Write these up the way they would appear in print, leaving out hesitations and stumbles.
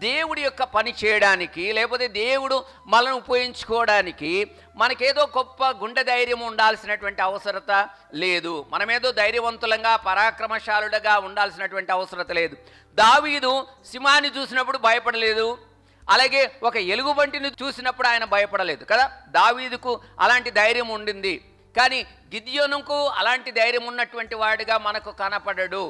దేవుడి యొక్క పని చేయడానికి, లేకపోతే దేవుడు మనల్ని ఉపయోగించుకోవడానికి మనకేదో గొప్ప గుండె ధైర్యం ఉండాల్సినటువంటి అవసరత లేదు. మనమేదో ధైర్యవంతులంగా పరాక్రమశాలుడుగా ఉండాల్సినటువంటి అవసరత లేదు. దావీదు సింహాన్ని చూసినప్పుడు భయపడలేదు, అలాగే ఒక ఎలుగుబంటిని చూసినప్పుడు ఆయన భయపడలేదు కదా. దావీదుకు అలాంటి ధైర్యం ఉండింది. కానీ గిద్యోనుకు అలాంటి ధైర్యం ఉన్నటువంటి వాడిగా మనకు కనపడడు.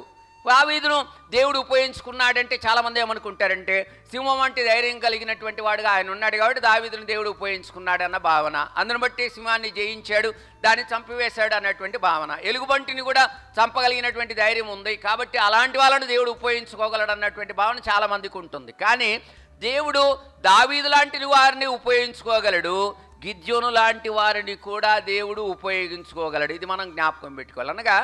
దావీదును దేవుడు ఉపయోగించుకున్నాడంటే చాలామంది ఏమనుకుంటారంటే సింహం వంటి ధైర్యం కలిగినటువంటి వాడుగా ఆయన ఉన్నాడు కాబట్టి దావీదును దేవుడు ఉపయోగించుకున్నాడు అన్న భావన. అందును బట్టి సింహాన్ని జయించాడు, దాన్ని చంపివేశాడు అన్నటువంటి భావన. ఎలుగుబంటిని కూడా చంపగలిగినటువంటి ధైర్యం ఉంది కాబట్టి అలాంటి వాళ్ళను దేవుడు ఉపయోగించుకోగలడు అన్నటువంటి భావన చాలామందికి ఉంటుంది. కానీ దేవుడు దావీదు లాంటి వారిని ఉపయోగించుకోగలడు, గిద్యోను లాంటి వారిని కూడా దేవుడు ఉపయోగించుకోగలడు. ఇది మనం జ్ఞాపకం పెట్టుకోవాలి. అనగా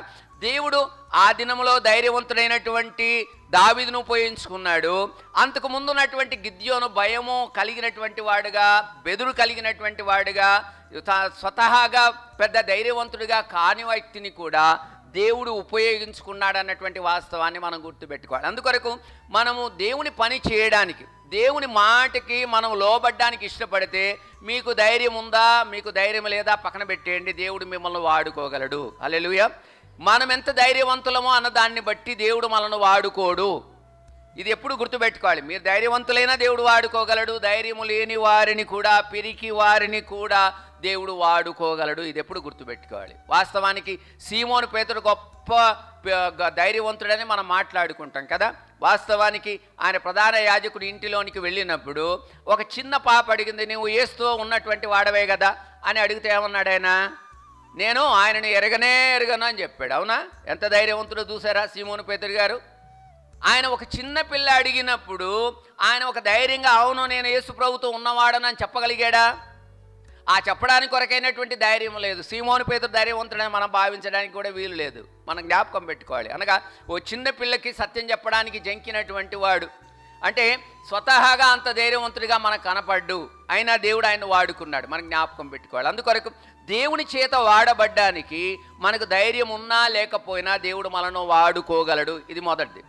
దేవుడు ఆ దినంలో ధైర్యవంతుడైనటువంటి దావీదును ఉపయోగించుకున్నాడు. అంతకు ముందు ఉన్నటువంటి గిద్యోను భయము కలిగినటువంటి వాడుగా, బెదురు కలిగినటువంటి వాడుగా, స్వతహాగా పెద్ద ధైర్యవంతుడిగా కాని వ్యక్తిని కూడా దేవుడు ఉపయోగించుకున్నాడు అన్నటువంటి వాస్తవాన్ని మనం గుర్తుపెట్టుకోవాలి. అందుకొరకు మనము దేవుని పని చేయడానికి, దేవుని మాటకి మనం లోబడ్డానికి ఇష్టపడితే మీకు ధైర్యం ఉందా, మీకు ధైర్యం లేదా పక్కన పెట్టేయండి, దేవుడు మిమ్మల్ని వాడుకోగలడు. హల్లెలూయా. మనం ఎంత ధైర్యవంతులమో అన్న దాన్ని బట్టి దేవుడు మనల్ని వాడుకోడు. ఇది ఎప్పుడు గుర్తుపెట్టుకోవాలి. మీరు ధైర్యవంతులైనా దేవుడు వాడుకోగలడు, ధైర్యము లేని వారిని కూడా, పిరికి వారిని కూడా దేవుడు వాడుకోగలడు. ఇది ఎప్పుడు గుర్తుపెట్టుకోవాలి. వాస్తవానికి సీమోను పేతురు గొప్ప ధైర్యవంతుడని మనం మాట్లాడుకుంటాం కదా. వాస్తవానికి ఆయన ప్రధాన యాజకుడి ఇంటిలోనికి వెళ్ళినప్పుడు ఒక చిన్న పాప అడిగింది, నువ్వు యేసుతో ఉన్నటువంటి వాడవే కదా అని అడిగితే ఏమన్నాడు ఆయన? నేను ఆయనని ఎరగను అని చెప్పాడు. అవునా? ఎంత ధైర్యవంతుడో చూసారా సీమోను పేతురు గారు. ఆయన ఒక చిన్న పిల్ల అడిగినప్పుడు ఆయన ఒక ధైర్యంగా అవును నేను యేసు ప్రభుతో ఉన్నవాడని చెప్పగలిగాడా? ఆ చెప్పడానికి కొరకైనటువంటి ధైర్యం లేదు. సీమోను పేతురు ధైర్యవంతుడని మనం భావించడానికి కూడా వీలు లేదు. మనం జ్ఞాపకం పెట్టుకోవాలి. అనగా ఓ చిన్న పిల్లకి సత్యం చెప్పడానికి జంకినటువంటి వాడు అంటే స్వతహాగా అంత ధైర్యవంతుడిగా మనకు కనపడ్డు, అయినా దేవుడు ఆయన వాడుకున్నాడు. మనం జ్ఞాపకం పెట్టుకోవాలి. అందుకొరకు దేవుని చేత వాడబడ్డానికి మనకు ధైర్యం ఉన్నా లేకపోయినా దేవుడు మనను వాడుకోగలడు. ఇది మొదటిది.